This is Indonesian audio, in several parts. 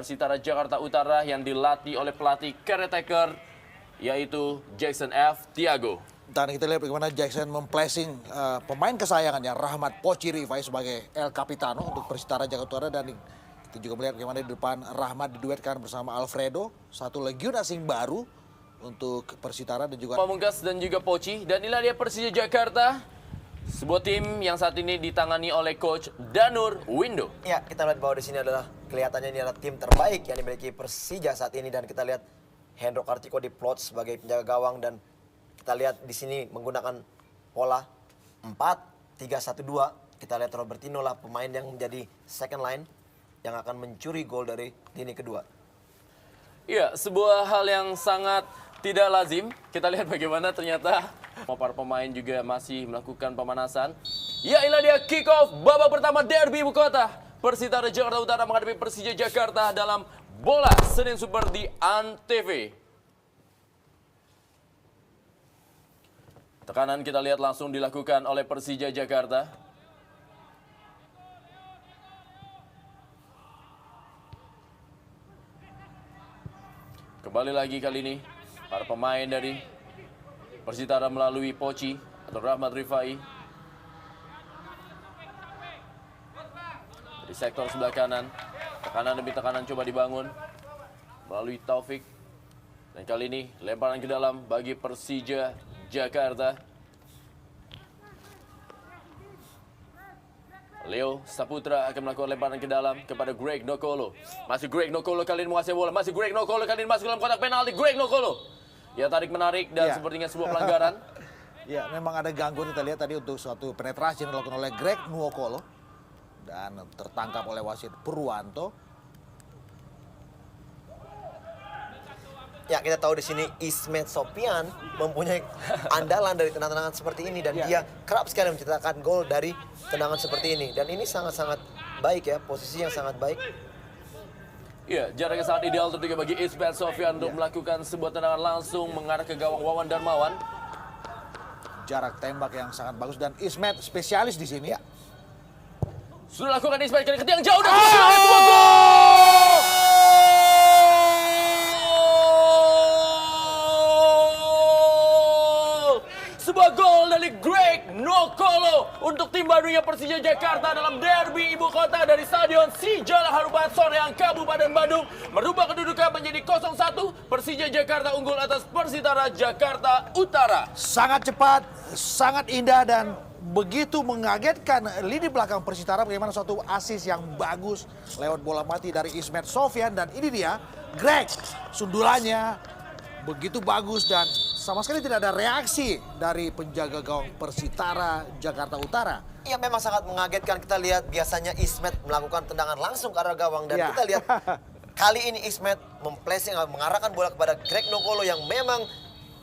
Persitara Jakarta Utara yang dilatih oleh pelatih caretaker yaitu Jackson F. Tiago. Dan kita lihat bagaimana Jackson memplacing pemain kesayangannya Rahmat Poci Rifai sebagai El Capitano untuk Persitara Jakarta Utara. Dan kita juga melihat bagaimana di depan Rahmat diduetkan bersama Alfredo, satu legiun asing baru untuk Persitara dan juga Pamungkas dan juga Poci. Dan inilah dia Persija Jakarta, sebuah tim yang saat ini ditangani oleh Coach Danur Windo. Ya, kita lihat bahwa di sini adalah kelihatannya ini adalah tim terbaik yang dimiliki Persija saat ini, dan kita lihat Hendro Kartiko diplot sebagai penjaga gawang, dan kita lihat di sini menggunakan pola 4-3-1-2. Kita lihat Robertino lah pemain yang menjadi second line yang akan mencuri gol dari lini kedua. Iya, sebuah hal yang sangat tidak lazim. Kita lihat bagaimana ternyata para pemain juga masih melakukan pemanasan. Ya, inilah dia kick off babak pertama derby ibu kota. Persitara Jakarta Utara menghadapi Persija Jakarta dalam Bola Senin Super di ANTV. Tekanan kita lihat langsung dilakukan oleh Persija Jakarta. Kembali lagi kali ini para pemain dari Persitara melalui Poci atau Rahmat Rifai. Di sektor sebelah kanan, tekanan demi tekanan coba dibangun melalui Taufik. Dan kali ini lemparan ke dalam bagi Persija Jakarta. Leo Saputra akan melakukan lemparan ke dalam kepada Greg Nokolo. Masih Greg Nokolo kali ini menguasai bola. Masih Greg Nokolo kali ini masuk dalam kotak penalti. Greg Nokolo. Ya, tarik menarik dan sepertinya sebuah pelanggaran. ya memang ada gangguan kita lihat tadi untuk suatu penetrasi yang dilakukan oleh Greg Nokolo. Dan tertangkap oleh wasit Purwanto. Ya, kita tahu di sini Ismet Sopian mempunyai andalan dari tendangan seperti ini, dan dia kerap sekali menciptakan gol dari tendangan seperti ini. Dan ini sangat-sangat baik ya, posisi yang sangat baik. Iya, jaraknya sangat ideal tentunya bagi Ismet Sofian untuk melakukan sebuah tendangan langsung mengarah ke gawang Wawan Darmawan. Jarak tembak yang sangat bagus dan Ismet spesialis di sini. Sudah lakukan Ismet kali ketiga yang jauh dan sebuah gol! Sebuah gol dari Greg Nokolo untuk tim barunya Persija Jakarta dalam derby ibu kota dari Stadion Sijala Harupat Soreang, Kabupaten Bandung. Merubah kedudukan menjadi 0-1. Persija Jakarta unggul atas Persitara Jakarta Utara. Sangat cepat, sangat indah dan begitu mengagetkan lini belakang Persitara. Bagaimana suatu asis yang bagus lewat bola mati dari Ismet Sofian. Dan ini dia Greg, sundulannya begitu bagus dan sama sekali tidak ada reaksi dari penjaga gawang Persitara Jakarta Utara. Ya, memang sangat mengagetkan. Kita lihat biasanya Ismet melakukan tendangan langsung ke arah gawang, dan kita lihat kali ini Ismet memplacing, mengarahkan bola kepada Greg Nokolo yang memang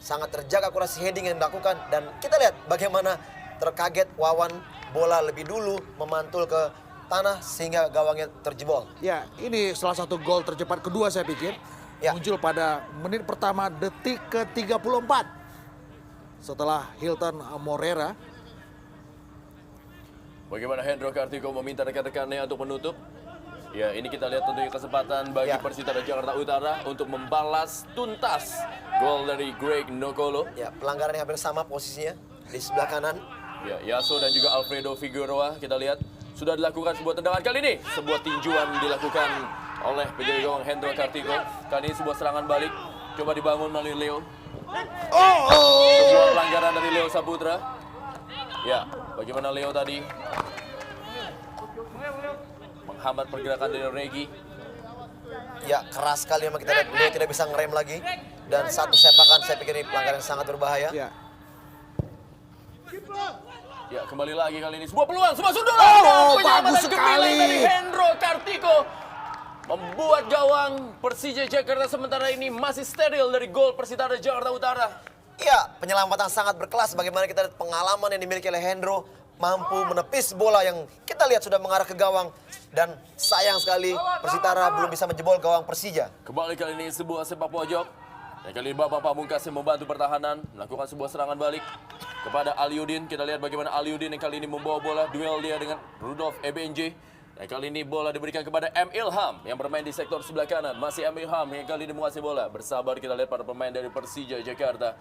sangat terjaga akurasi heading yang dilakukan. Dan kita lihat bagaimana terkaget Wawan, bola lebih dulu memantul ke tanah sehingga gawangnya terjebol. Ya, ini salah satu gol tercepat kedua saya pikir. Muncul pada menit pertama detik ke-34 setelah Hilton Morera. Bagaimana Hendro Kartiko meminta rekan-rekannya untuk menutup. Ya, ini kita lihat tentunya kesempatan bagi Persitara Jakarta Utara untuk membalas tuntas gol dari Greg Nokolo. Ya, pelanggaran yang hampir sama posisinya di sebelah kanan. Ya, Yaso dan juga Alfredo Figueroa kita lihat sudah dilakukan sebuah tendangan kali ini. Sebuah tinjuan dilakukan oleh penjaga gawang Hendro Kartiko. Kali ini sebuah serangan balik coba dibangun melalui Leo. Sebuah pelanggaran dari Leo Saputra. Ya, bagaimana Leo tadi menghambat pergerakan dari Regi. Ya, keras sekali memang kita lihat beliau tidak bisa ngerem lagi. Dan satu sepakan saya pikir ini pelanggaran yang sangat berbahaya. Ya, kembali lagi kali ini sebuah peluang, sebuah sundulan. Bagus sekali dari Hendro Kartiko membuat gawang Persija Jakarta sementara ini masih steril dari gol Persitara Jakarta Utara. Ya, penyelamatan sangat berkelas. Bagaimana kita lihat pengalaman yang dimiliki oleh Hendro, mampu menepis bola yang kita lihat sudah mengarah ke gawang. Dan sayang sekali Persitara belum bisa menjebol gawang Persija. Kembali kali ini sebuah sepak pojok. Dan kali ini Bapak Pamungkas yang membantu pertahanan melakukan sebuah serangan balik kepada Aliudin. Kita lihat bagaimana Aliudin yang kali ini membawa bola, duel dia dengan Rudolf Ebenje. Dan kali ini bola diberikan kepada M. Ilham yang bermain di sektor sebelah kanan. Masih M. Ilham yang kali ini menguasai bola. Bersabar kita lihat para pemain dari Persija Jakarta.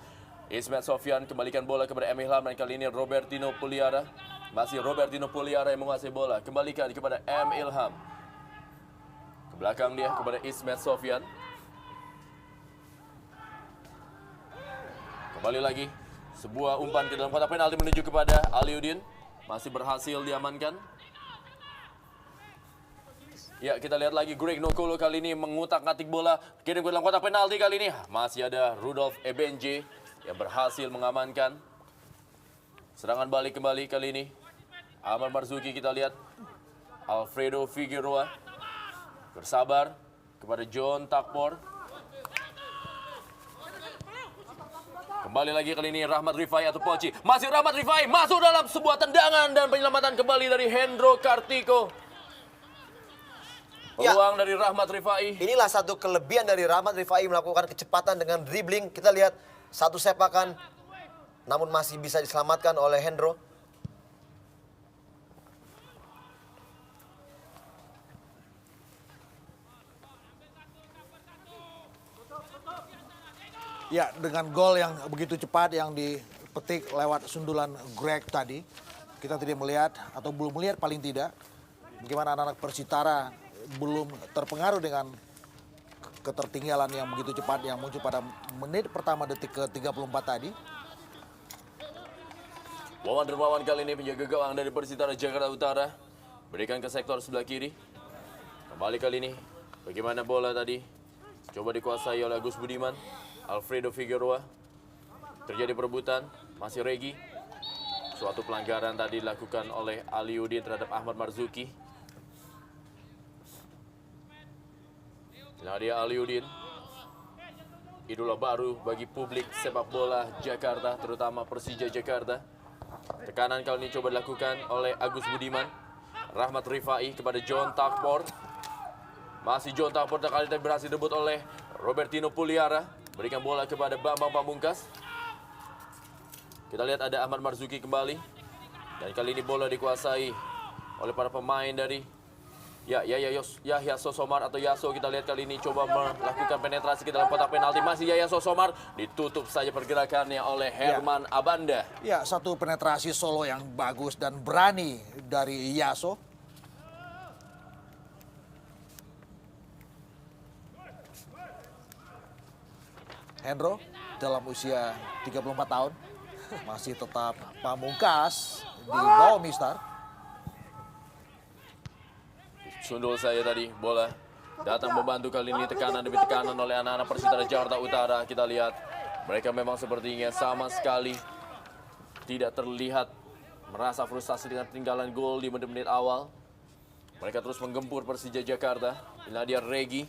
Ismet Sofyan kembalikan bola kepada M. Ilham dan kali ini Robertino Puliara. Masih Robertino Puliara yang menguasai bola. Kembalikan kepada M. Ilham. Ke belakang dia kepada Ismet Sofyan. Kembali lagi. Sebuah umpan ke dalam kotak penalti menuju kepada Aliuddin. Masih berhasil diamankan. Ya, kita lihat lagi Greg Nokolo kali ini mengutak-atik bola. Kirim ke dalam kotak penalti kali ini. Masih ada Rudolf Ebenje yang berhasil mengamankan. Serangan balik kembali kali ini. Ahmad Marzuki kita lihat. Alfredo Figueroa. Bersabar kepada John Takpor. Kembali lagi kali ini Rahmat Rifai atau Poci. Masih Rahmat Rifai masuk dalam sebuah tendangan dan penyelamatan kembali dari Hendro Kartiko. Peluang dari Rahmat Rifai. Inilah satu kelebihan dari Rahmat Rifai melakukan kecepatan dengan dribbling. Kita lihat satu sepakan namun masih bisa diselamatkan oleh Hendro. Ya, dengan gol yang begitu cepat yang dipetik lewat sundulan Greg tadi, kita tidak melihat atau belum melihat paling tidak bagaimana anak-anak Persitara belum terpengaruh dengan ketertinggalan yang begitu cepat yang muncul pada menit pertama detik ke-34 tadi. Wawan Dermawan kali ini penjaga gawang dari Persitara Jakarta Utara. Berikan ke sektor sebelah kiri. Kembali kali ini. Bagaimana bola tadi? Coba dikuasai oleh Agus Budiman. Alfredo Figueroa. Terjadi perebutan. Masih Regi. Suatu pelanggaran tadi dilakukan oleh Aliuddin terhadap Ahmad Marzuki. Nadia Aliuddin, idola baru bagi publik sepak bola Jakarta, terutama Persija Jakarta. Tekanan kali ini coba dilakukan oleh Agus Budiman. Rahmat Rifai kepada John Takpor. Masih John Takpor kali ini berhasil debut oleh Robertino Puliara. Berikan bola kepada Bambang Pamungkas. Kita lihat ada Ahmad Marzuki kembali. Dan kali ini bola dikuasai oleh para pemain dari Yahya Sosomar atau Yaso. Kita lihat kali ini coba melakukan penetrasi ke dalam kotak penalti. Masih Yahya Sosomar, ditutup saja pergerakannya oleh Herman Abanda. Ya, satu penetrasi solo yang bagus dan berani dari Yaso. Hendro dalam usia 34 tahun masih tetap pamungkas di bawah Mistar. Sundul saya tadi, bola datang membantu kali ini tekanan demi tekanan oleh anak-anak Persitara Jakarta Utara. Kita lihat mereka memang sepertinya sama sekali tidak terlihat merasa frustasi dengan ketinggalan gol di menit-menit awal. Mereka terus menggempur Persija Jakarta. Inilah dia Regi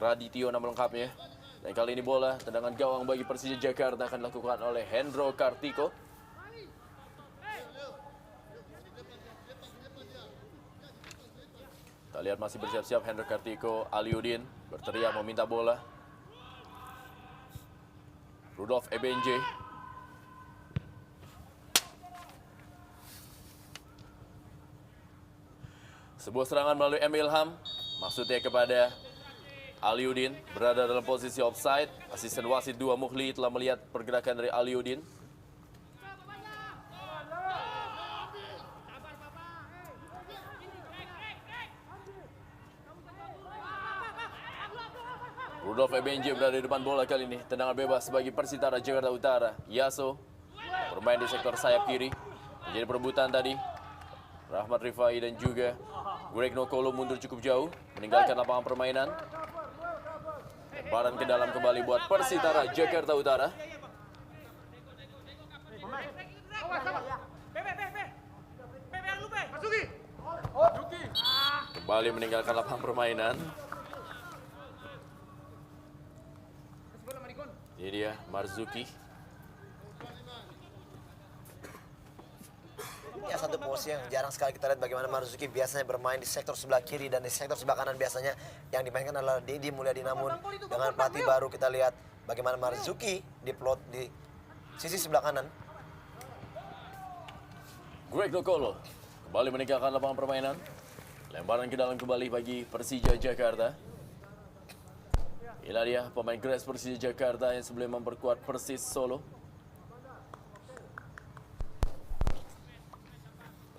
Radityo nama lengkapnya. Dan kali ini bola tendangan gawang bagi Persija Jakarta akan dilakukan oleh Hendro Kartiko. Kita lihat masih bersiap-siap Hendro Kartiko. Aliuddin berteriak meminta bola. Rudolf Ebenje. Sebuah serangan melalui M. Ilham. Maksudnya kepada Aliuddin. Berada dalam posisi offside. Asisten wasit 2 Mukhli telah melihat pergerakan dari Aliuddin. Rudolf Ebenje berada di depan bola kali ini. Tendangan bebas bagi Persitara Jakarta Utara. Yaso bermain di sektor sayap kiri. Menjadi perebutan tadi. Rahmat Rifai dan juga Greg Nokolo mundur cukup jauh. Meninggalkan lapangan permainan. Lemparan ke dalam kembali buat Persitara Jakarta Utara. Kembali meninggalkan lapangan permainan. Ini dia Marzuki. Ya, satu posisi yang jarang sekali kita lihat bagaimana Marzuki biasanya bermain di sektor sebelah kiri dan di sektor sebelah kanan biasanya yang dimainkan adalah Dedi Mulyadi. Namun dengan pelatih baru kita lihat bagaimana Marzuki diplot di sisi sebelah kanan. Greg Nokolo kembali meninggalkan lapangan permainan. Lemparan ke dalam kembali bagi Persija Jakarta. Inilah dia pemain Gres Persija Jakarta yang sebelum memperkuat Persis Solo.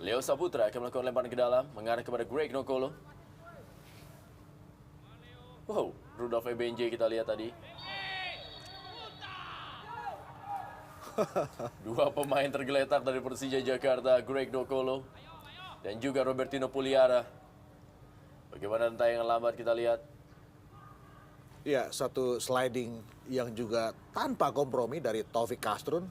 Leo Saputra akan melakukan lemparan ke dalam, mengarah kepada Greg Nokolo. Wow, Rudolf Ebenje kita lihat tadi. Dua pemain tergeletak dari Persija Jakarta, Greg Nokolo dan juga Robertino Puliara. Bagaimana tayangan lambat kita lihat. Ya, satu sliding yang juga tanpa kompromi dari Taufik Kastrun.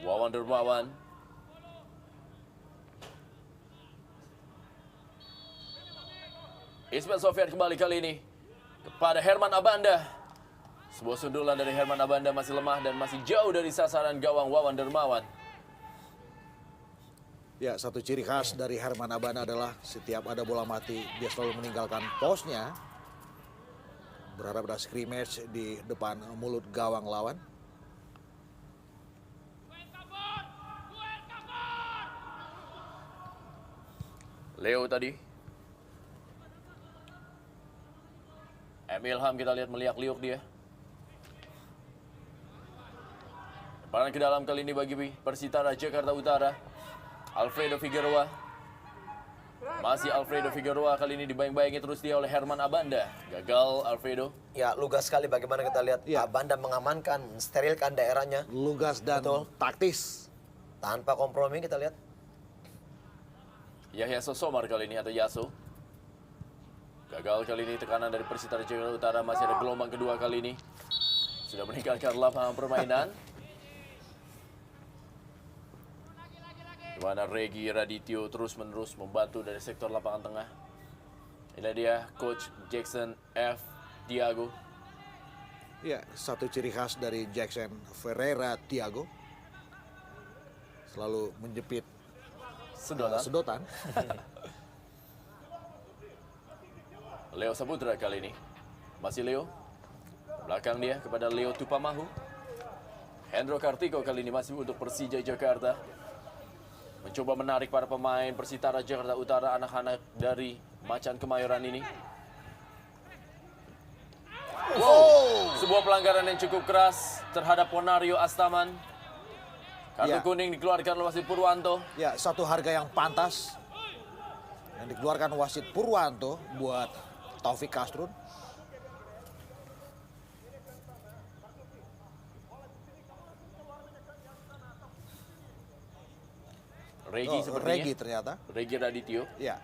Wawan Dermawan. Ismail Sofian kembali kali ini kepada Herman Abanda. Sebuah sundulan dari Herman Abanda masih lemah dan masih jauh dari sasaran gawang Wawan Dermawan. Ya, satu ciri khas dari Herman Abanda adalah setiap ada bola mati, dia selalu meninggalkan posnya. Berharap ada scrimmage di depan mulut gawang lawan. Leo tadi. Ilham kita lihat meliak-liuk dia. Lemparan ke dalam kali ini bagi Persitara Jakarta Utara. Alfredo Figueroa. Masih Alfredo Figueroa kali ini dibayang-bayangi terus dia oleh Herman Abanda. Gagal Alfredo. Ya, lugas sekali bagaimana kita lihat Ya. Abanda mengamankan, mensterilkan daerahnya Lugas dan Betul. taktis. tanpa kompromi kita lihat. Yahya Sosomar kali ini atau Yaso. Gagal kali ini tekanan dari Persitara Jakarta Utara. Masih ada gelombang kedua kali ini. Sudah meninggalkan lapangan permainan. Di mana Regi Radityo terus-menerus membantu dari sektor lapangan tengah. Inilah dia Coach Jackson F. Tiago. Ya, satu ciri khas dari Jackson Ferreira Tiago. Selalu menjepit Sedotan. sedotan. Leo Saputra kali ini. Masih Leo. Belakang dia kepada Leo Tupamahu. Hendro Kartiko kali ini masih untuk Persija Jakarta. Mencoba menarik para pemain Persitara Jakarta Utara, anak-anak dari Macan Kemayoran ini. Wow, sebuah pelanggaran yang cukup keras terhadap Ponario Astaman. Kartu Ya. kuning dikeluarkan oleh wasit Purwanto. Ya, satu harga yang pantas yang dikeluarkan wasit Purwanto buat Taufik Kastrun. Regi sepertinya. Regi ternyata. Regi Radityo. Ya.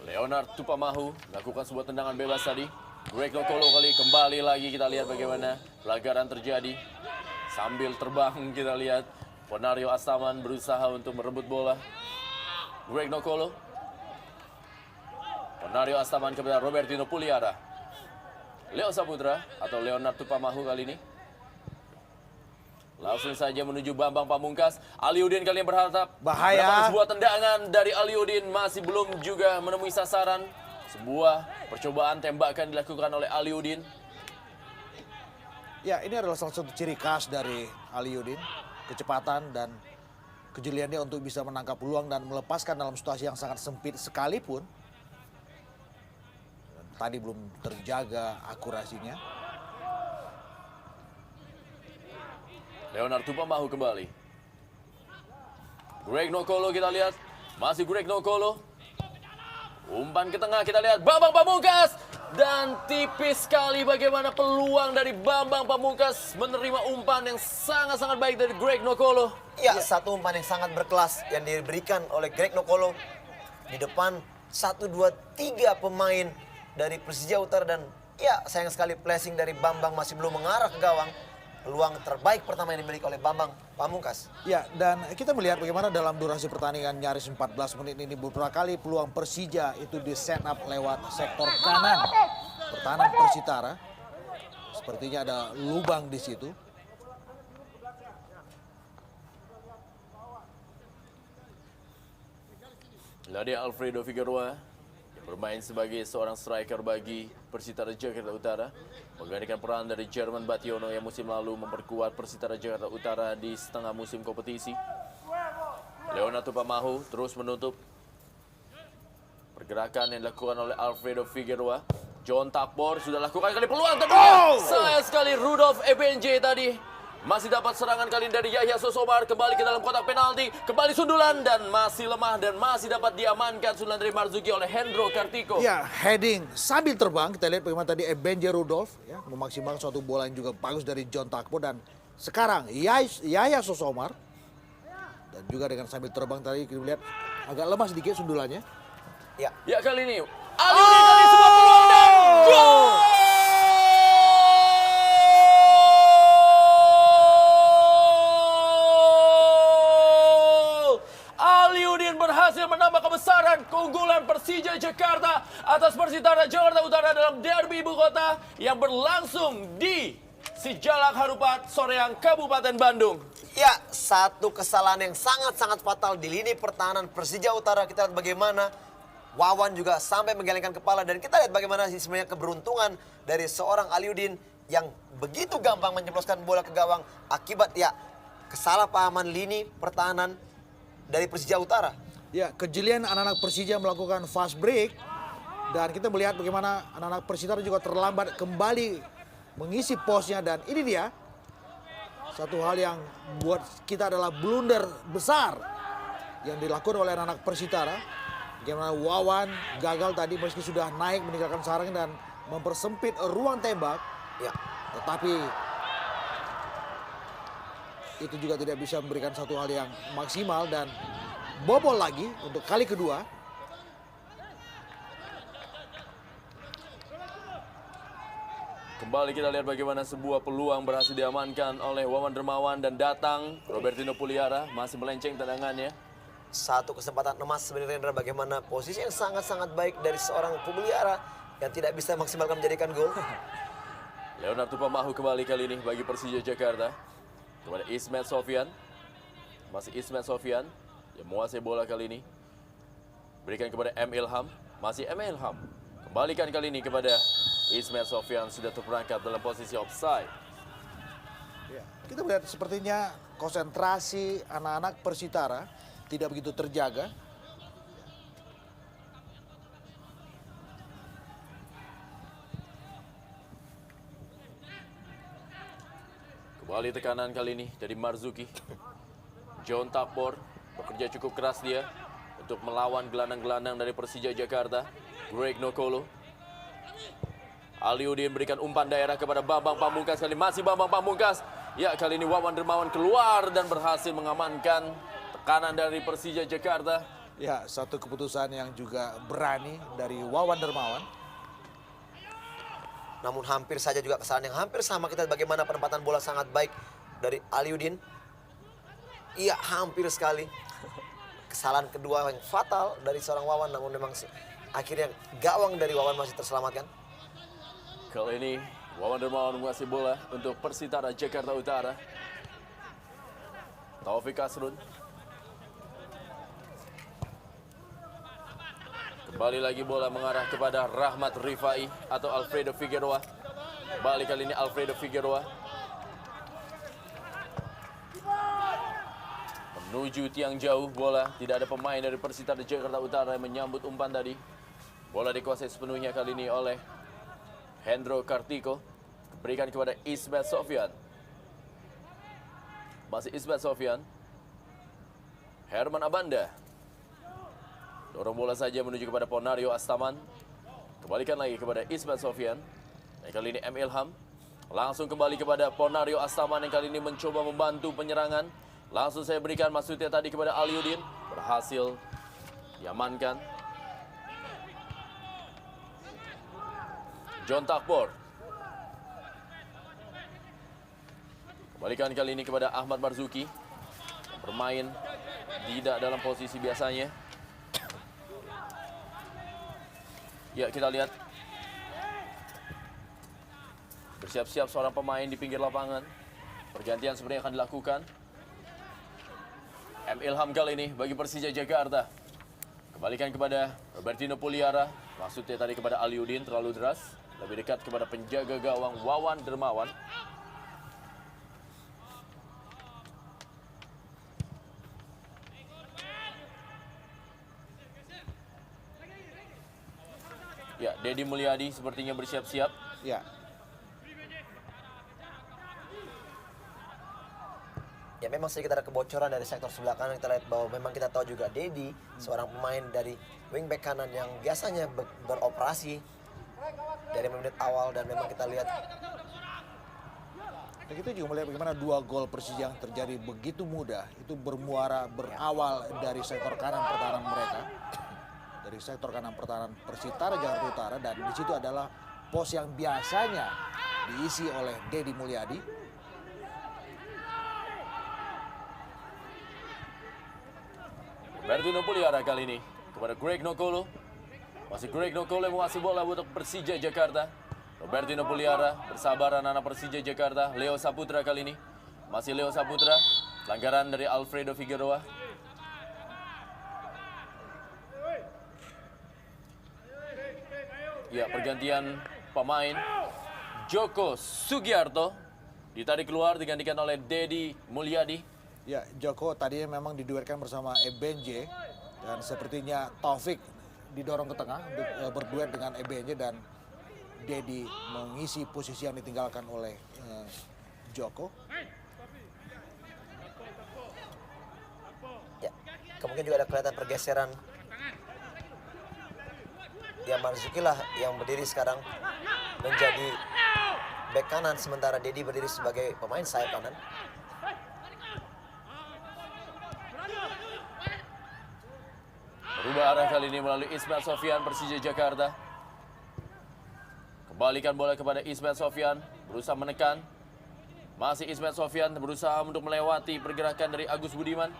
Leonard Tupamahu melakukan sebuah tendangan bebas tadi. Greg Nokolo kali kembali lagi kita lihat bagaimana pelanggaran terjadi. Sambil terbang kita lihat Ponario Astaman berusaha untuk merebut bola. Greg Nokolo. Ponario Astaman kepada Robertino Puliara. Leo Saputra atau Leonard Tupamahu kali ini. Langsung saja menuju Bambang Pamungkas. Aliudin kali ini berharap Bahaya. mendapatkan sebuah tendangan dari Aliudin. Masih belum juga menemui sasaran. Sebuah percobaan tembakan dilakukan oleh Aliudin. Ya, ini adalah salah satu ciri khas dari Aliudin. Kecepatan dan kejelian dia untuk bisa menangkap peluang dan melepaskan dalam situasi yang sangat sempit sekalipun. Dan tadi belum terjaga akurasinya. Leonard Tupamahu kembali. Greg Nokolo kita lihat. Masih Greg Nokolo. Umpan ke tengah kita lihat Bambang Pamungkas. Dan tipis sekali bagaimana peluang dari Bambang Pamungkas menerima umpan yang sangat-sangat baik dari Greg Nokolo. Ya, satu umpan yang sangat berkelas yang diberikan oleh Greg Nokolo di depan 1, 2, 3 pemain dari Persija Utara dan ya sayang sekali placing dari Bambang masih belum mengarah ke gawang. Peluang terbaik pertama yang dimiliki oleh Bambang Pamungkas. Ya, dan kita melihat bagaimana dalam durasi pertandingan nyaris 14 menit ini beberapa kali peluang Persija itu di set up lewat sektor kanan pertahanan Persitara. Sepertinya ada lubang di situ. Lalu dia Alfredo Figueroa. bermain sebagai seorang striker bagi Persitara Jakarta Utara, menggantikan peran dari Jerman Bationo yang musim lalu memperkuat Persitara Jakarta Utara di setengah musim kompetisi. Leonardo Pamahu terus menutup pergerakan yang dilakukan oleh Alfredo Figueroa. John Takbor sudah lakukan kali peluang tentunya. Sayang sekali Rudolf Ebenje tadi. Masih dapat serangan kali ini dari Yahya Sosomar. Kembali ke dalam kotak penalti. Kembali sundulan dan masih lemah dan masih dapat diamankan sundulan dari Marzuki oleh Hendro Kartiko. Ya, heading sambil terbang. Kita lihat bagaimana tadi Ebenje Rudolf ya, memaksimalkan suatu bola yang juga bagus dari John Takbor. Dan sekarang Yahya Sosomar. Dan juga dengan sambil terbang tadi kita lihat agak lemah sedikit sundulannya. Ya, Kali ini Aliudi kali sebuah peluang dan gol! Aliudin berhasil menambah kebesaran keunggulan Persija Jakarta atas Persitara Jakarta Utara dalam derby ibu kota yang berlangsung di Sijalak Harupat, Soreang, Kabupaten Bandung. Ya, satu kesalahan yang sangat-sangat fatal di lini pertahanan Persija Utara. Kita lihat bagaimana Wawan juga sampai menggelengkan kepala. Dan kita lihat bagaimana sebenarnya keberuntungan dari seorang Aliudin yang begitu gampang menjebloskan bola ke gawang akibat ya kesalahpahaman lini pertahanan dari Persija Utara. Ya, kejelian anak-anak Persija melakukan fast break. Dan kita melihat bagaimana anak-anak Persitara juga terlambat kembali mengisi posnya. Dan ini dia, satu hal yang buat kita adalah blunder besar yang dilakukan oleh anak-anak Persitara. Bagaimana Wawan gagal tadi meski sudah naik meninggalkan sarang dan mempersempit ruang tembak. Ya. Tetapi itu juga tidak bisa memberikan satu hal yang maksimal dan bobol lagi untuk kali kedua. Kembali kita lihat bagaimana sebuah peluang berhasil diamankan oleh Wawan Dermawan dan datang Robertino Puliara masih melenceng tendangannya. Satu kesempatan emas sebenarnya, Rendra, bagaimana posisi yang sangat-sangat baik dari seorang Puliara yang tidak bisa maksimalkan menjadikan gol. Leonardo Pamahu kembali kali ini bagi Persija Jakarta kepada Ismet Sofyan. Masih Ismet Sofyan yang menguasai bola kali ini. Berikan kepada M. Ilham. Masih M. Ilham. Kembalikan kali ini kepada Ismet Sofyan, sudah terperangkap dalam posisi offside. Ya, kita melihat sepertinya konsentrasi anak-anak Persitara tidak begitu terjaga. Kembali tekanan kali ini dari Marzuki. John Takbor bekerja cukup keras dia untuk melawan gelandang-gelandang dari Persija Jakarta. Greg Nokolo. Aliudin berikan umpan daerah kepada Bambang Pamungkas kali masih Bambang Pamungkas. Ya, kali ini Wawan Dermawan keluar dan berhasil mengamankan tekanan dari Persija Jakarta. Ya, satu keputusan yang juga berani dari Wawan Dermawan. Namun hampir saja juga kesalahan yang hampir sama. Kita lihat bagaimana penempatan bola sangat baik dari Aliudin. Iya, hampir sekali. Kesalahan kedua yang fatal dari seorang Wawan, namun memang akhirnya gawang dari Wawan masih terselamatkan. Kali ini Wawan Dermawan menguasai bola untuk Persitara Jakarta Utara. Taufik Kasrun. Kembali lagi bola mengarah kepada Rahmat Rifai atau Alfredo Figueroa. Kembali kali ini Alfredo Figueroa. Menuju tiang jauh bola. Tidak ada pemain dari Persitara Jakarta Utara yang menyambut umpan tadi. Bola dikuasai sepenuhnya kali ini oleh Hendro Kartiko. Berikan kepada Ismet Sofyan. Masih Ismet Sofyan. Herman Abanda. Dorong bola saja menuju kepada Ponario Astaman. Kembalikan lagi kepada Ismet Sofyan. Dan kali ini M. Ilham. Langsung kembali kepada Ponario Astaman yang kali ini mencoba membantu penyerangan. Langsung saya berikan maksudnya tadi kepada Aliudin. Berhasil diamankan. John Takbor. Kembalikan kali ini kepada Ahmad Marzuki. Yang bermain tidak dalam posisi biasanya. Ya, kita lihat. Bersiap-siap seorang pemain di pinggir lapangan. Pergantian sebenarnya akan dilakukan. M. Ilham kali ini bagi Persija Jakarta. Kembalikan kepada Robertino Puliara. Maksudnya tadi kepada Aliudin terlalu deras. Lebih dekat kepada penjaga gawang Wawan Dermawan. Ya, Dedi Mulyadi sepertinya bersiap-siap. Ya. Ya memang sedikit ada kebocoran dari sektor sebelah kanan. Kita lihat bahwa memang kita tahu juga Dedi seorang pemain dari wingback kanan yang biasanya beroperasi dari menit awal, dan memang kita lihat Dan kita juga melihat bagaimana 2 gol Persija yang terjadi begitu mudah. Itu berawal dari sektor kanan pertahanan mereka. Dari sektor kanan pertahanan Persitara Jakarta Utara, dan di situ adalah pos yang biasanya diisi oleh Dedi Mulyadi. Robertino Puliara kali ini kepada Greg Nokolo. Masih Greg Nokolo yang menguasai bola untuk Persija Jakarta. Robertino Puliara bersabar anak-anak Persija Jakarta. Leo Saputra kali ini. Masih Leo Saputra. Pelanggaran dari Alfredo Figueroa. Ya, pergantian pemain. Joko Sugiarto ditarik keluar digantikan oleh Dedi Mulyadi. Ya, Joko tadinya memang diduetkan bersama Ebenje, dan sepertinya Taufik didorong ke tengah berduet dengan Ebenje, dan Dedi mengisi posisi yang ditinggalkan oleh Joko. ya kemungkinan juga ada kelihatan pergeseran. Ya Marzuki lah yang berdiri sekarang menjadi bek kanan, sementara Dedi berdiri sebagai pemain sayap kanan. Berubah arah kali ini melalui Ismail Sofyan Persija Jakarta. Kembalikan bola kepada Ismail Sofyan, berusaha menekan. Masih Ismail Sofyan berusaha untuk melewati pergerakan dari Agus Budiman.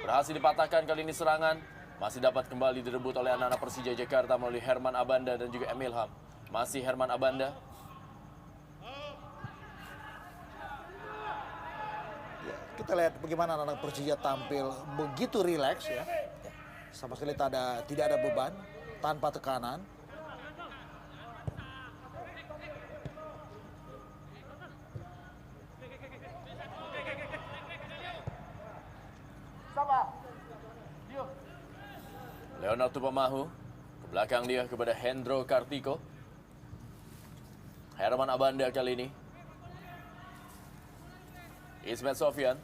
Berhasil dipatahkan kali ini serangan. Masih dapat kembali direbut oleh anak-anak Persija Jakarta melalui Herman Abanda dan juga Emil Ham. Masih Herman Abanda. Ya, kita lihat bagaimana anak-anak Persija tampil begitu rileks ya. Sama sekali tidak ada beban, tanpa tekanan. Leonardo Tupamahu ke belakang dia kepada Hendro Kartiko. Herman Abanda kali ini. Ismail Sofyan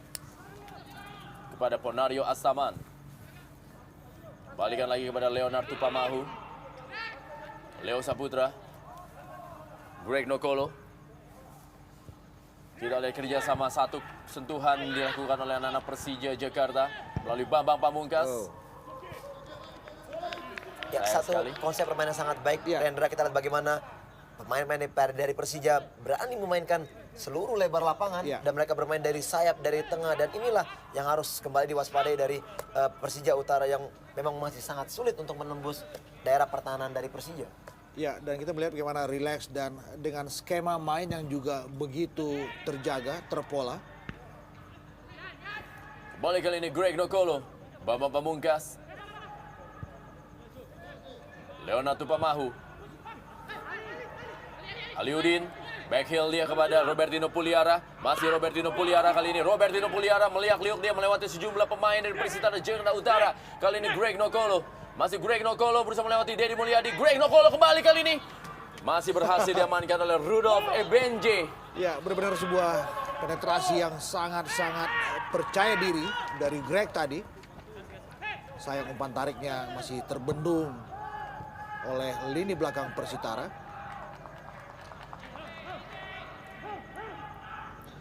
kepada Ponario Astaman. Balikan lagi kepada Leonardo Tupamahu. Leo Saputra. Greg Nokolo. Kita lihat kerjasama satu sentuhan dilakukan oleh anak-anak Persija Jakarta melalui Bambang Pamungkas. Ya, Sayang satu sekali. konsep permainan sangat baik. Ya. Rendra, kita lihat bagaimana pemain-pemain dari Persija berani memainkan seluruh lebar lapangan, Ya. dan mereka bermain dari sayap, dari tengah, dan inilah yang harus kembali diwaspadai dari Persija Utara yang memang masih sangat sulit untuk menembus daerah pertahanan dari Persija. Ya, dan kita melihat bagaimana rileks dan dengan skema main yang juga begitu terjaga, terpola. Kembali kali ini Greg Nokolo. Bambang Pamungkas. Leonardo Tupamahu. Aliudin, back heel dia kepada Robertino Puliara. Masih Robertino Puliara kali ini. Robertino Puliara meliak-liuk dia melewati sejumlah pemain dari Persitara Jakarta Utara. Kali ini Greg Nokolo. Masih Greg Nokolo berusaha melewati Dedi Mulyadi. Greg Nokolo kembali kali ini. Masih berhasil diamankan oleh Rudolf Ebenje. Ya, benar-benar sebuah penetrasi yang sangat-sangat percaya diri dari Greg tadi. Sayang umpan tariknya masih terbendung oleh lini belakang Persitara.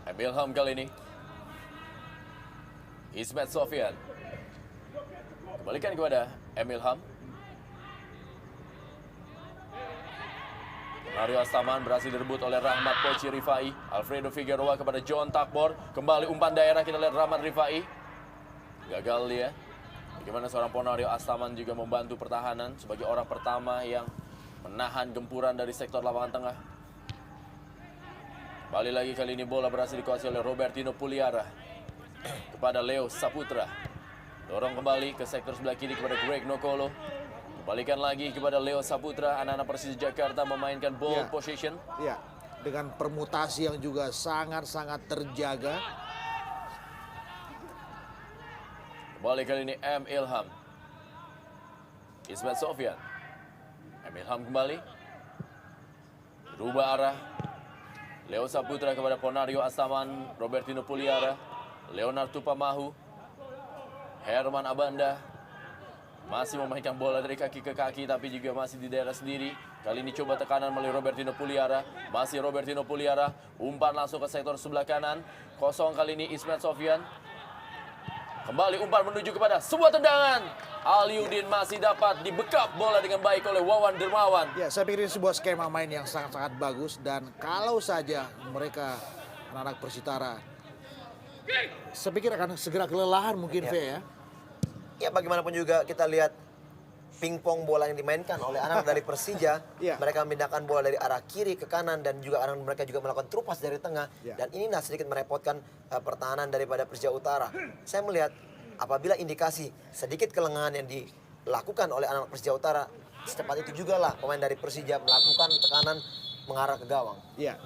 Emil Ham kali ini. Ismet Sofyan. Kembalikan kepada Emil Ham. Mario Astaman berhasil direbut oleh Rahmat Poci Rifai. Alfredo Figueroa kepada John Takbor. Kembali umpan daerah, kita lihat Rahmat Rifai. Gagal dia. Bagaimana seorang Ponario Astaman juga membantu pertahanan sebagai orang pertama yang menahan gempuran dari sektor lapangan tengah. Kembali lagi kali ini bola berhasil dikuasai oleh Robertino Puliara kepada Leo Saputra. Dorong kembali ke sektor sebelah kiri kepada Greg Nokolo. Kembalikan lagi kepada Leo Saputra. Anak-anak Persija Jakarta memainkan ball position. Ya, dengan permutasi yang juga sangat-sangat terjaga. Kembali kali ini M. Ilham. Ismet Sofyan. M. Ilham kembali. Rubah arah. Leo Saputra kepada Ponario Astaman. Robertino Puliara. Leonard Tupamahu. Herman Abanda. Masih memainkan bola dari kaki ke kaki tapi juga masih di daerah sendiri. Kali ini coba tekanan melalui Robertino Puliara. Masih Robertino Puliara. Umpan langsung ke sektor sebelah kanan. Kosong kali ini Ismet Sofyan. Kembali umpan menuju kepada sebuah tendangan. Aliudin masih dapat dibekap bola dengan baik oleh Wawan Dermawan. Ya, saya pikir ini sebuah skema main yang sangat-sangat bagus. Dan kalau saja mereka, anak-anak Persitara, saya pikir akan segera kelelahan mungkin, V ya. Ya bagaimanapun juga kita lihat pingpong bola yang dimainkan oleh anak dari Persija. Ya. Mereka memindahkan bola dari arah kiri ke kanan dan juga mereka juga melakukan trupas dari tengah. Ya. Dan inilah sedikit merepotkan pertahanan daripada Persija Utara. Saya melihat apabila indikasi sedikit kelengahan yang dilakukan oleh anak Persija Utara, secepat itu juga lah pemain dari Persija melakukan tekanan mengarah ke gawang. Ya.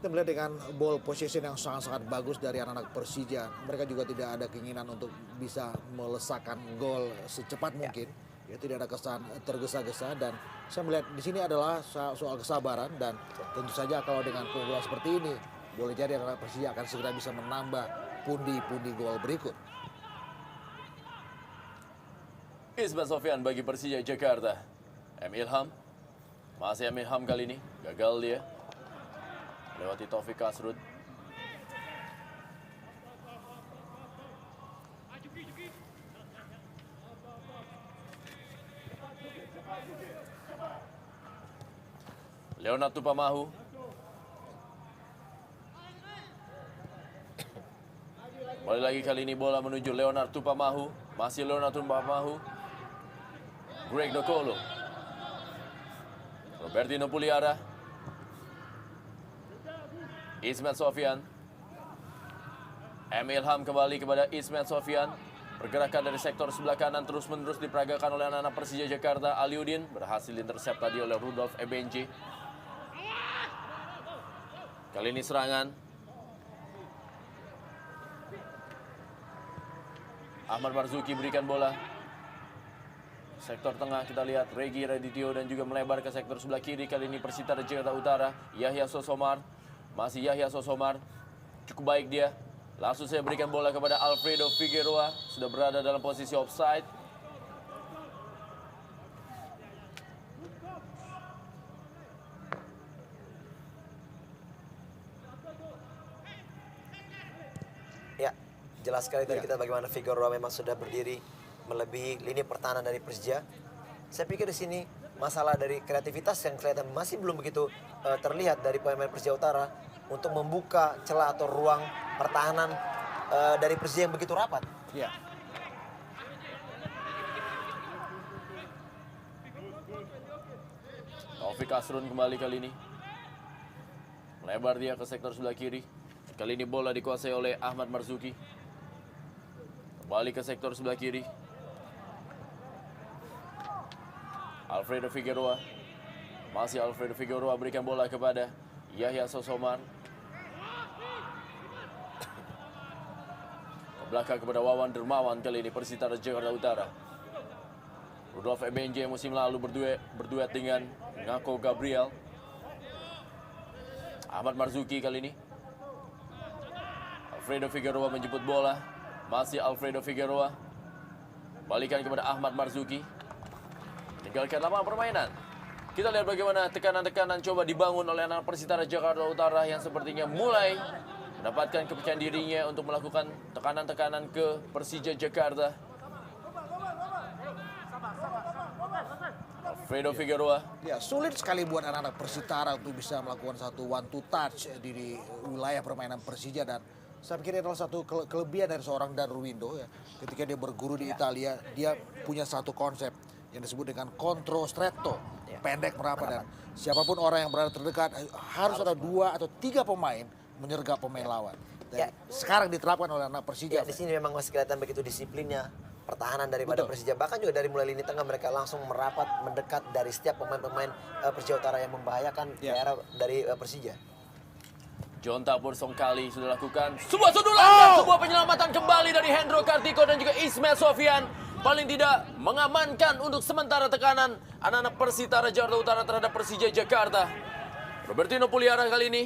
Kita melihat dengan ball possession yang sangat-sangat bagus dari anak-anak Persija. Mereka juga tidak ada keinginan untuk bisa melesakkan gol secepat mungkin. Ya, tidak ada kesan tergesa-gesa dan saya melihat di sini adalah soal kesabaran dan tentu saja kalau dengan keunggulan seperti ini boleh jadi anak-anak Persija akan segera bisa menambah pundi-pundi gol berikut. Ismet Sofyan bagi Persija Jakarta. M. Ilham. Masih M. Ilham kali ini. Gagal dia. Lewati Taufik Kasrud. Leonard Tupamahu. Kembali lagi kali ini bola menuju Leonard Tupamahu. Masih Leonard Tupamahu. Greg Nokolo. Robertino Puliara. Ismet Sofyan. M. Ilham kembali kepada Ismet Sofyan. Pergerakan dari sektor sebelah kanan terus-menerus diperagakan oleh anak-anak Persija Jakarta. Aliudin berhasil intercept tadi oleh Rudolf Ebenji. Kali ini serangan. Ahmad Marzuki berikan bola. Sektor tengah kita lihat Regi Radityo dan juga melebar ke sektor sebelah kiri. Kali ini Persitara Jakarta Utara. Yahya Sosomar. Masih Yahya Sosomar. Cukup baik dia. Langsung saya berikan bola kepada Alfredo Figueroa. Sudah berada dalam posisi offside. Ya, jelas sekali tadi kita bagaimana Figueroa memang sudah berdiri melebihi lini pertahanan dari Persija. Saya pikir di sini masalah dari kreativitas yang kelihatan masih belum begitu terlihat dari pemain Persija Utara untuk membuka celah atau ruang pertahanan dari Persija yang begitu rapat. Ya. Taufik Kasrun kembali kali ini. Melebar dia ke sektor sebelah kiri. Kali ini bola dikuasai oleh Ahmad Marzuki. Kembali ke sektor sebelah kiri. Alfredo Figueroa. Masih Alfredo Figueroa berikan bola kepada Yahya Sosomar. Ke belakang kepada Wawan Dermawan kali ini Persitara Jakarta Utara. Rudolf Ebenje musim lalu berduet dengan Ngako Gabriel. Ahmad Marzuki kali ini. Alfredo Figueroa menjemput bola. Masih Alfredo Figueroa. Balikan kepada Ahmad Marzuki. Tinggalkan lapangan permainan. Kita lihat bagaimana tekanan-tekanan coba dibangun oleh anak Persitara Jakarta Utara yang sepertinya mulai mendapatkan kepercayaan dirinya untuk melakukan tekanan-tekanan ke Persija Jakarta. Alfredo Figueroa. Ya, sulit sekali buat anak-anak Persitara untuk bisa melakukan satu one to touch di wilayah permainan Persija dan saya pikir itu adalah satu kelebihan dari seorang Darwindo ya. Ketika dia berguru di Italia, dia punya satu konsep yang disebut dengan kontro stretto, Ya. pendek merapat, dan siapapun orang yang berada terdekat harus ada 2 atau 3 pemain menyergap pemain lawan. Dan Ya. sekarang diterapkan oleh anak Persija. Ya, di sini memang masih kelihatan begitu disiplinnya pertahanan daripada Betul. Persija. Bahkan juga dari mulai lini tengah mereka langsung merapat mendekat dari setiap pemain-pemain Persija Utara yang membahayakan Ya. daerah dari Persija. John Tabor Songkali sudah lakukan sebuah sundulan dan sebuah penyelamatan kembali dari Hendro Kartiko dan juga Ismail Sofian. Paling tidak mengamankan untuk sementara tekanan anak-anak Persitara Jakarta Utara terhadap Persija Jakarta. Robertino Puliara kali ini.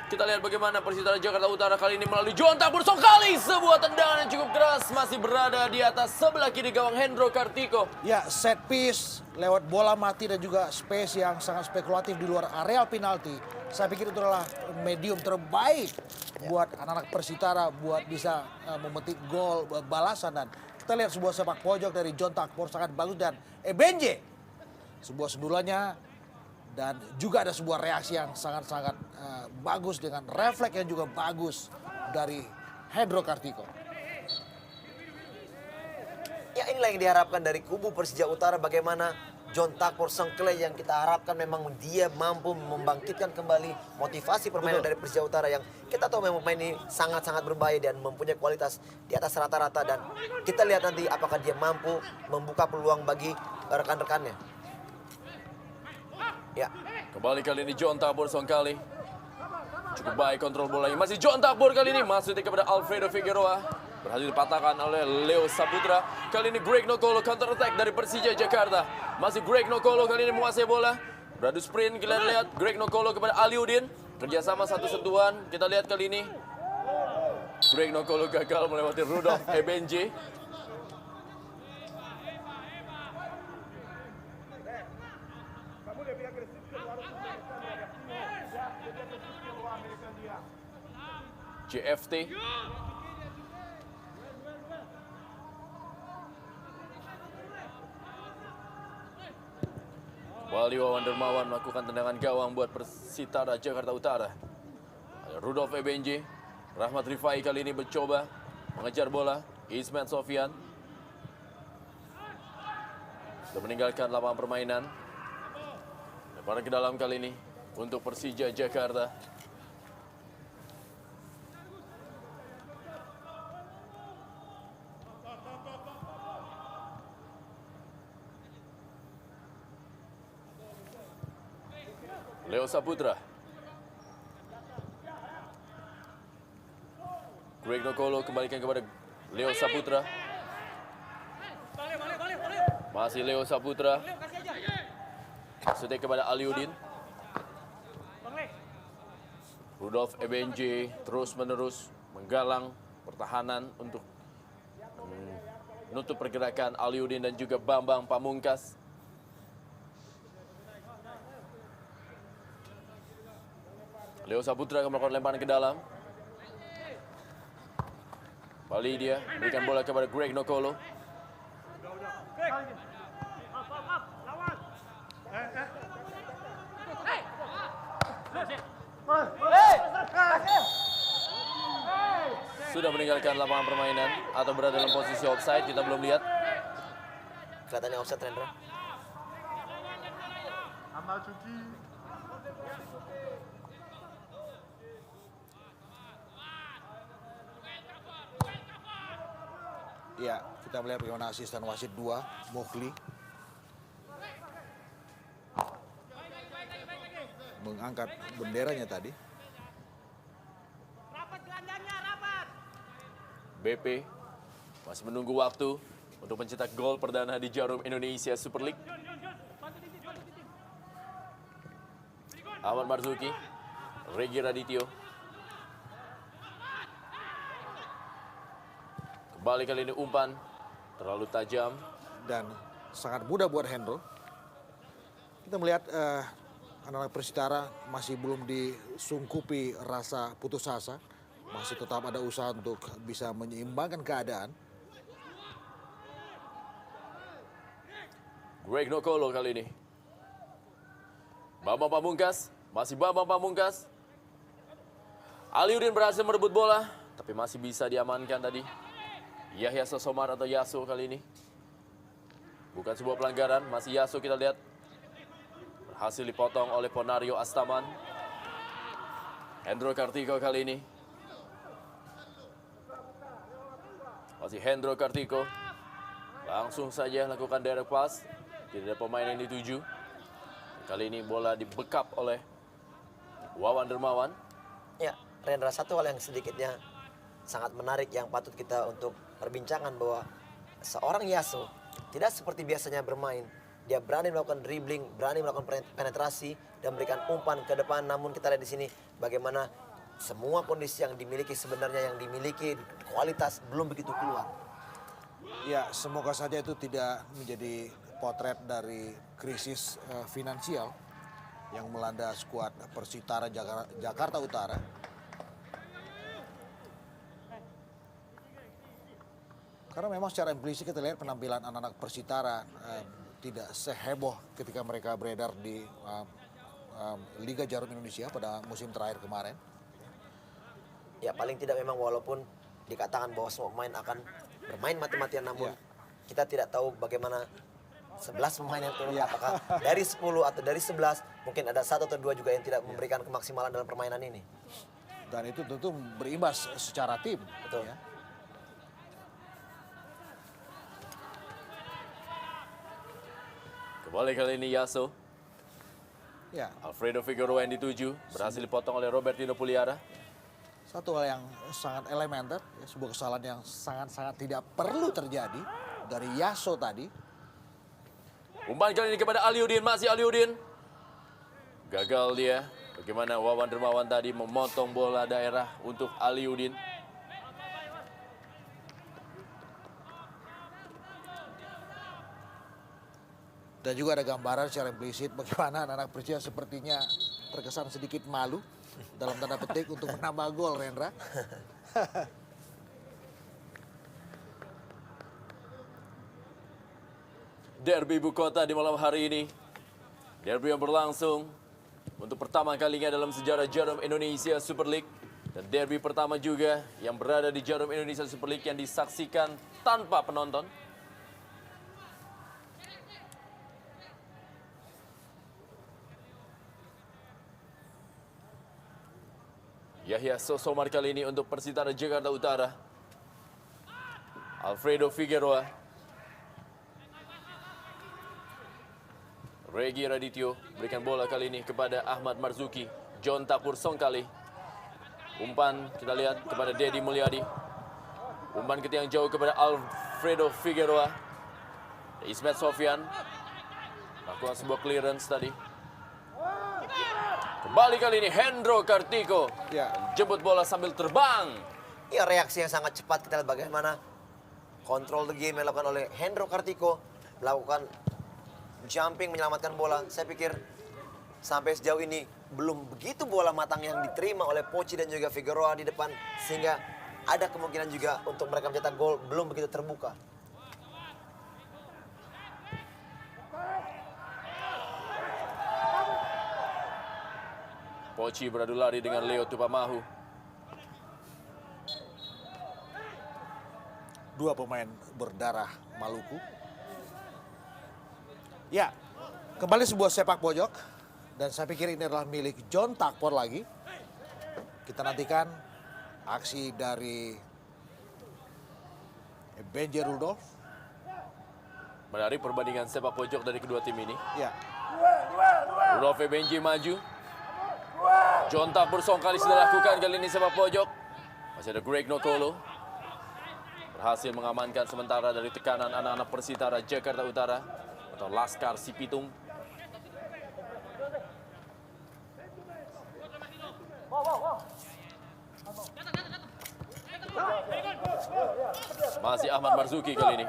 Kita lihat bagaimana Persitara Jakarta Utara kali ini melalui John Tabor Songkali. Sebuah tendangan yang cukup keras masih berada di atas sebelah kiri gawang Hendro Kartiko. Ya, set piece lewat bola mati dan juga space yang sangat spekulatif di luar areal penalti. Saya pikir itu adalah medium terbaik buat anak-anak Persitara buat bisa memetik gol balasan. Dan kita lihat sebuah sepak pojok dari John Tabor sangat bagus, dan Ebenje sebuah sundulannya, dan juga ada sebuah reaksi yang sangat-sangat bagus dengan refleks yang juga bagus dari Hendro Kartiko. Ya, inilah yang diharapkan dari kubu Persija Utara, bagaimana John Tabor Songkele yang kita harapkan memang dia mampu membangkitkan kembali motivasi permainan dari Persija Utara yang kita tahu memang pemain ini sangat-sangat berbahaya dan mempunyai kualitas di atas rata-rata, dan kita lihat nanti apakah dia mampu membuka peluang bagi rekan-rekannya. Ya, Kembali kali ini John Tabor Songkali. Cukup baik kontrol bolanya. Masih John Tabor kali ini. Masuk kepada Alfredo Figueroa. Berhasil dipatahkan oleh Leo Saputra. Kali ini Greg Nokolo counter attack dari Persija Jakarta. Masih Greg Nokolo kali ini menguasai bola. Beradu sprint, kita lihat Greg Nokolo kepada Aliudin. Kerjasama satu sentuhan. Kita lihat kali ini Greg Nokolo gagal melewati Rudolf Ebenje. JFT. Wali Wawan Dermawan melakukan tendangan gawang buat Persitara Jakarta Utara. Ada Rudolf Ebenje. Rahmat Rifai kali ini mencoba mengejar bola. Ismail Sofian sudah meninggalkan lapangan permainan. Lemparan ke dalam kali ini untuk Persija Jakarta. Leo Saputra. Greg Nokolo kembalikan kepada Leo Saputra. Masih Leo Saputra. Setek kepada Aliudin. Rudolf Ebenje terus-menerus menggalang pertahanan untuk menutup pergerakan Aliudin dan juga Bambang Pamungkas. Leo Saputra akan melakukan lemparan ke dalam. Bali dia berikan bola kepada Greg Nokolo. Sudah meninggalkan lapangan permainan atau berada dalam posisi offside, kita belum lihat. kelihatannya offside, Rendra. Ya, kita melihat bagaimana asisten wasit 2, Mukli, mengangkat benderanya tadi. BP masih menunggu waktu untuk mencetak gol perdana di Jarum Indonesia Super League. Ahmad Marzuki, Regi Radityo. Kembali kali ini umpan terlalu tajam. Dan sangat mudah buat Hendro. Kita melihat anak-anak Persitara masih belum disungkupi rasa putus asa. Masih tetap ada usaha untuk bisa menyeimbangkan keadaan. Greg Nokolo kali ini. Bambang Pamungkas, masih Bambang Pamungkas. Aliudin berhasil merebut bola, tapi masih bisa diamankan tadi. Yahya Sosomar atau Yaso kali ini. Bukan sebuah pelanggaran, masih Yaso kita lihat. Berhasil dipotong oleh Ponario Astaman. Hendro Kartiko kali ini. Masih Hendro Kartiko. Langsung saja lakukan direct pass. Tidak ada pemain yang dituju. Kali ini bola dibekap oleh Wawan Dermawan. Ya, Rendra, satu hal yang sedikitnya sangat menarik yang patut kita untuk perbincangan bahwa seorang Yaso tidak seperti biasanya bermain. Dia berani melakukan dribbling, berani melakukan penetrasi dan memberikan umpan ke depan. Namun kita lihat di sini bagaimana semua kondisi yang dimiliki sebenarnya yang dimiliki kualitas belum begitu keluar. Ya, semoga saja itu tidak menjadi potret dari krisis finansial yang melanda skuad Persitara Jakarta Utara. Karena memang secara implisit kita lihat penampilan anak-anak Persitara tidak seheboh ketika mereka beredar di Liga Jarum Indonesia pada musim terakhir kemarin. Ya, paling tidak memang walaupun dikatakan bahwa semua pemain akan bermain mati-matian, namun kita tidak tahu bagaimana 11 pemain yang turun, apakah dari 10 atau dari 11, mungkin ada 1 atau 2 juga yang tidak memberikan kemaksimalan dalam permainan ini. Dan itu tentu berimbas secara tim. Betul. Ya. Kembali kali ini Yaso. Ya, Alfredo Figueroa yang dituju. Berhasil dipotong oleh Robertino Puliara. satu hal yang sangat elementer, ya, sebuah kesalahan yang sangat-sangat tidak perlu terjadi dari Yaso tadi. Umpan kali ini kepada Aliudin, masih Aliudin. Gagal dia. Bagaimana Wawan Dermawan tadi memotong bola daerah untuk Aliudin. Dan juga ada gambaran secara implisit bagaimana anak-anak Persija sepertinya terkesan sedikit malu dalam tanda petik untuk menambah gol, Rendra. Derby ibu kota di malam hari ini. Derby yang berlangsung untuk pertama kalinya dalam sejarah Jarum Indonesia Super League. Dan derby pertama juga yang berada di Jarum Indonesia Super League yang disaksikan tanpa penonton. Yahya Sosomar kali ini untuk Persitara Jakarta Utara. Alfredo Figueroa. Regi Radityo berikan bola kali ini kepada Ahmad Marzuki. John Tapur Songkali. Umpan kita lihat kepada Dedi Mulyadi. Umpan ke tiang jauh kepada Alfredo Figueroa. Ismet Sofian lakukan sebuah clearance tadi. Kembali kali ini Hendro Kartiko. Jemput bola sambil terbang. Ya, reaksi yang sangat cepat, kita lihat bagaimana kontrol the game yang dilakukan oleh Hendro Kartiko, melakukan jumping menyelamatkan bola. Saya pikir sampai sejauh ini belum begitu bola matang yang diterima oleh Poci dan juga Figueroa di depan, sehingga ada kemungkinan juga untuk mereka mencetak gol belum begitu terbuka. Poci beradu lari dengan Leo Tupamahu. Dua pemain berdarah Maluku. Ya, kembali sebuah sepak pojok. Dan saya pikir ini adalah milik John Takpor lagi. Kita nantikan aksi dari Benji Rudolf. Menarik perbandingan sepak pojok dari kedua tim ini. Ya, Rudolf Benji maju. John Takpor Songkali sudah lakukan kali ini sepak pojok. Masih ada Greg Nokolo. Berhasil mengamankan sementara dari tekanan anak-anak Persitara Jakarta Utara atau Laskar Sipitung. Masih Ahmad Marzuki kali ini.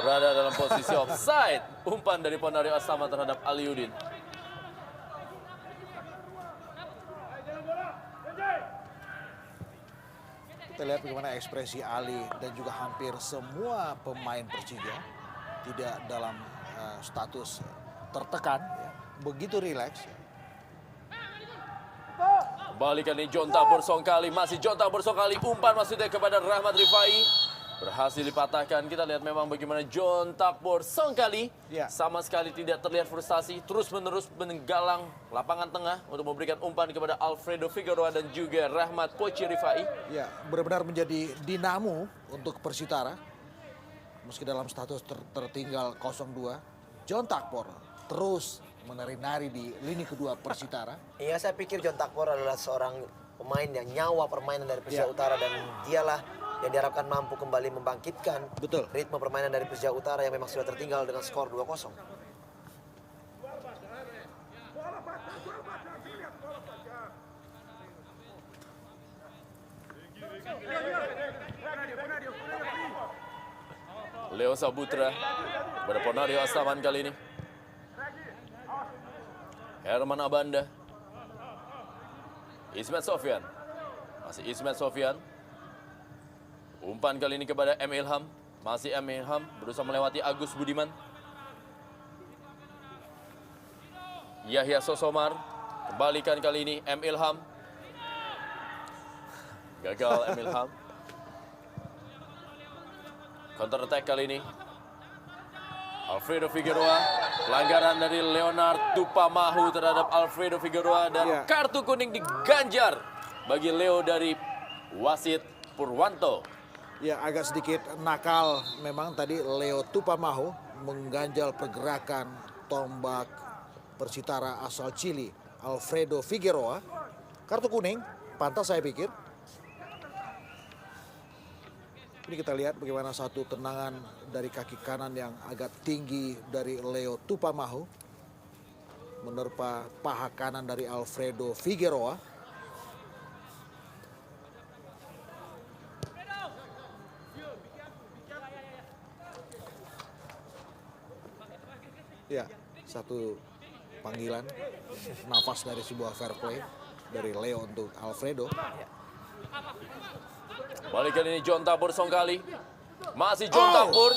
Berada dalam posisi offside. Umpan dari Ponario Astama terhadap Aliudin. kita lihat bagaimana ekspresi Ali dan juga hampir semua pemain Persija tidak dalam status tertekan, ya. Begitu rileks. Kembali kali John Tabor Songkali, masih John Tabor Songkali, umpan maksudnya kepada Rahmat Rifai. berhasil dipatahkan. Kita lihat memang bagaimana John Takbor Songkali Ya. sama sekali tidak terlihat frustasi, terus-menerus menggalang lapangan tengah untuk memberikan umpan kepada Alfredo Figueroa dan juga Rahmat Poci Rifai. Ya, benar-benar menjadi dinamo untuk Persitara. Meski dalam status tertinggal 0-2, John Takbor terus menari-nari di lini kedua Persitara. Iya, saya pikir John Takbor adalah seorang pemain yang nyawa permainan dari Persija Ya. Utara dan dialah yang diharapkan mampu kembali membangkitkan Betul. ritme permainan dari Persija Utara yang memang sudah tertinggal dengan skor 2-0. Leo Sabutra pada Ponario Astaman kali ini. Herman Abanda. Ismet Sofyan. Masih Ismet Sofyan. Umpan kali ini kepada M. Ilham. Masih M. Ilham berusaha melewati Agus Budiman. Yahya Sosomar. Kembalikan kali ini M. Ilham. Gagal M. Ilham. Counter attack kali ini. Alfredo Figueroa. Pelanggaran dari Leonard Tupamahu terhadap Alfredo Figueroa. Dan Ya. kartu kuning diganjar bagi Leo dari wasit Purwanto. Ya, agak sedikit nakal memang tadi Leo Tupamahu mengganjal pergerakan tombak Persitara asal Chili Alfredo Figueroa. Kartu kuning, pantas saya pikir. Ini kita lihat bagaimana satu tendangan dari kaki kanan yang agak tinggi dari Leo Tupamahu menerpa paha kanan dari Alfredo Figueroa. Ya, satu panggilan nafas dari sebuah fair play dari Leo untuk Alfredo. Balik kali ini John Takbor Songkali. Masih John Oh. Takbor.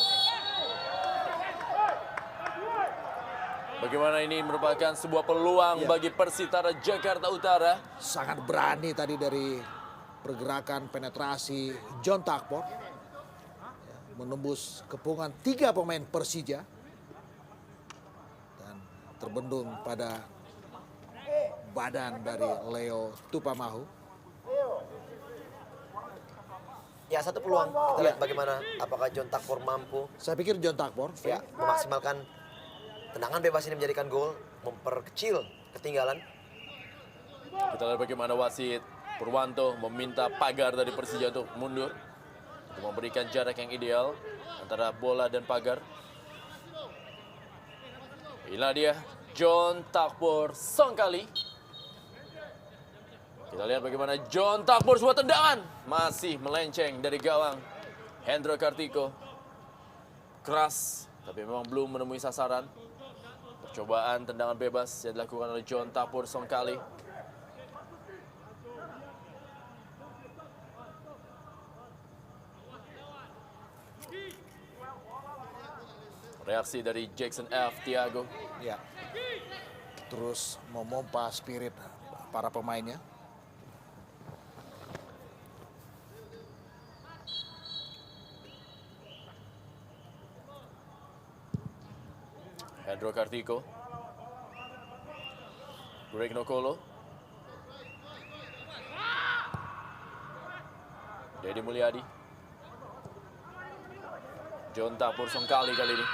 Bagaimana ini merupakan sebuah peluang Ya. bagi Persitara Jakarta Utara. Sangat berani tadi dari pergerakan penetrasi John Takbor. Ya, menembus kepungan 3 pemain Persija. Dan terbendung pada badan dari Leo Tupamahu. Ya, satu peluang. Kita lihat bagaimana apakah John Takbor mampu Saya pikir John Takbor ya memaksimalkan tendangan bebas ini menjadikan gol, memperkecil ketinggalan. Kita lihat bagaimana wasit Purwanto meminta pagar dari Persija untuk mundur. Untuk memberikan jarak yang ideal antara bola dan pagar. Inilah dia John Takbor Songkali. Kita lihat bagaimana John Takbor sebuah tendangan. Masih melenceng dari gawang Hendro Kartiko. Keras, tapi memang belum menemui sasaran. Percobaan tendangan bebas yang dilakukan oleh John Takbor Songkali. Reaksi dari Jackson F. Tiago. ya terus memompa spirit para pemainnya. Hendro Kartiko. Greg Nokolo. Dedi Mulyadi. John Takbor Songkali kali ini.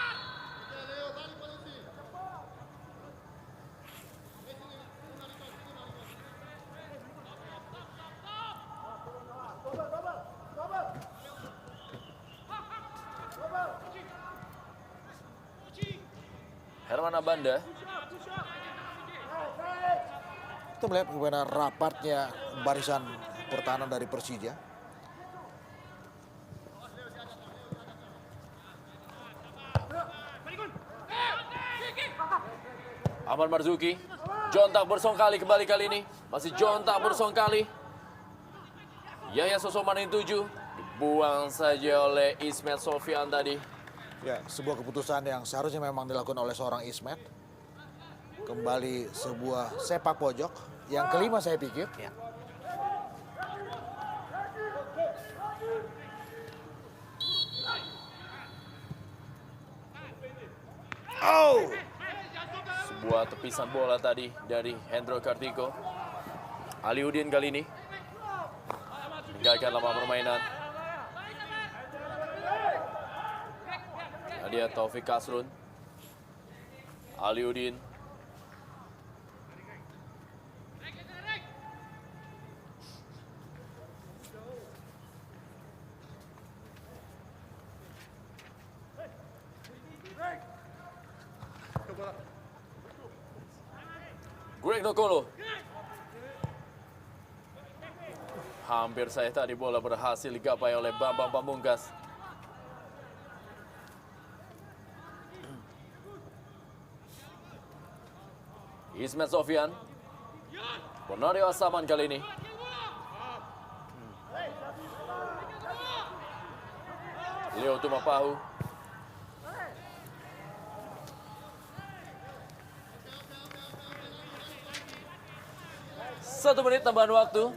Herman Abanda. Kita melihat bagaimana rapatnya barisan pertahanan dari Persija. Ahmad Marzuki. John Takbor Songkali kembali kali ini. Masih John Takbor Songkali. Yahya Sosomar yang 7. Dibuang saja oleh Ismet Sofyan tadi. Ya, sebuah keputusan yang seharusnya memang dilakukan oleh seorang Ismet. Kembali sebuah sepak pojok. Yang kelima saya pikir. Oh, Sebuah tepisan bola tadi dari Hendro Kartiko. Aliudin kali ini meninggalkan lama permainan. Nadia Taufik Kasrun. Aliudin. Greg Nokolo. Hampir saya tadi bola berhasil digapai oleh Bambang Pamungkas. Ismet Sofyan. Bonario Asaman kali ini. Leo Tumapahu. Satu menit tambahan waktu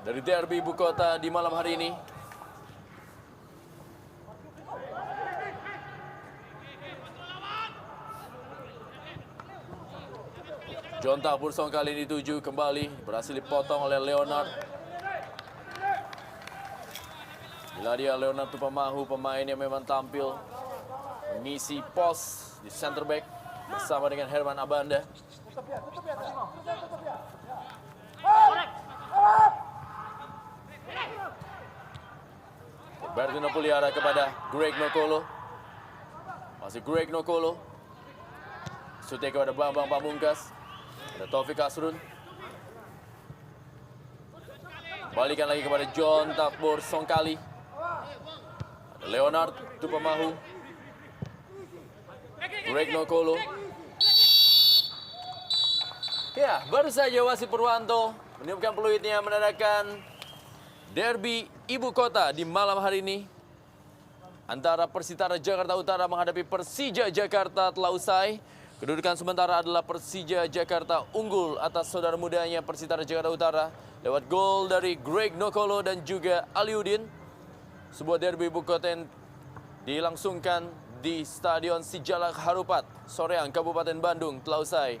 dari derby ibu kota di malam hari ini. Jonta Bursong kali ini dituju kembali, berhasil dipotong oleh Leonard. Iladia Leonard Tupamahu, pemain yang memang tampil mengisi pos di center back bersama dengan Herman Abanda. Bertino Puliara kepada Greg Nokolo. Masih Greg Nokolo. Sute kepada Bambang Pamungkas. Ada Taufik Kasrun. Balikan lagi kepada John Takbor Songkali. Ada Leonard Tupamahu. Greg Nokolo. Ya, baru saja Wasit Purwanto meniupkan peluitnya menandakan derby ibu kota di malam hari ini antara Persitara Jakarta Utara menghadapi Persija Jakarta telah usai. Kedudukan sementara adalah Persija Jakarta unggul atas saudara mudanya Persitara Jakarta Utara lewat gol dari Greg Nokolo dan juga Aliudin. Sebuah derby ibu kota yang dilangsungkan di Stadion Sijalak Harupat, Soreang, Kabupaten Bandung telah usai.